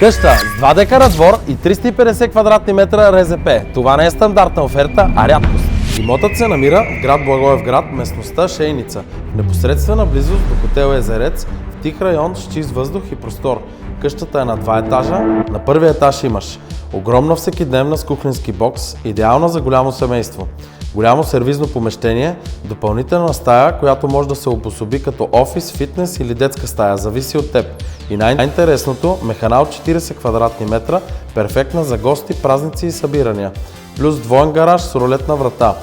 Къща с 2 декара двор и 350 квадратни метра РЗП. Това не е стандартна оферта, а рядкост. Имотът се намира в град Благоевград, местността Шейница, в непосредствена близост до хотел Езерец, в тих район с чист въздух и простор. Къщата е на 2 етажа, на първия етаж имаш огромна всекидневна с кухненски бокс, идеална за голямо семейство. Голямо сервизно помещение, допълнителна стая, която може да се обособи като офис, фитнес или детска стая, зависи от теб. И най-интересното, механа от 40 квадратни метра, перфектна за гости, празници и събирания. Плюс двоен гараж с ролетна врата.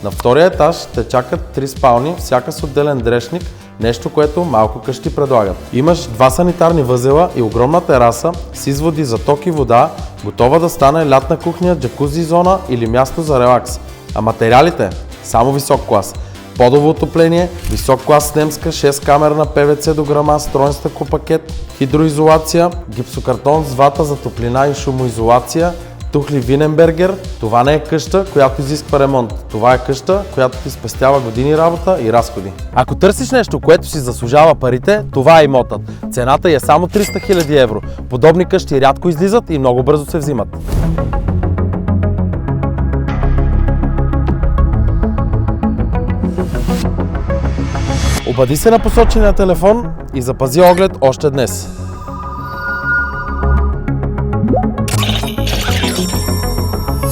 На втория етаж те чакат 3 спални, всяка с отделен дрешник, нещо, което малко къщи предлагат. Имаш 2 санитарни възела и огромна тераса с изводи за ток и вода, готова да стане лятна кухня, джакузи зона или място за релакс. А материалите? Само висок клас. Подово отопление, висок клас немска, 6-камерна ПВЦ до грама, строен стъклопакет, хидроизолация, гипсокартон с вата за топлина и шумоизолация, тухли Виненбергер. Това не е къща, която изисква ремонт. Това е къща, която ти спестява години работа и разходи. Ако търсиш нещо, което си заслужава парите, това е имотът. Цената е само 300 000 евро. Подобни къщи рядко излизат и много бързо се взимат. Обади се на посочения телефон и запази оглед още днес.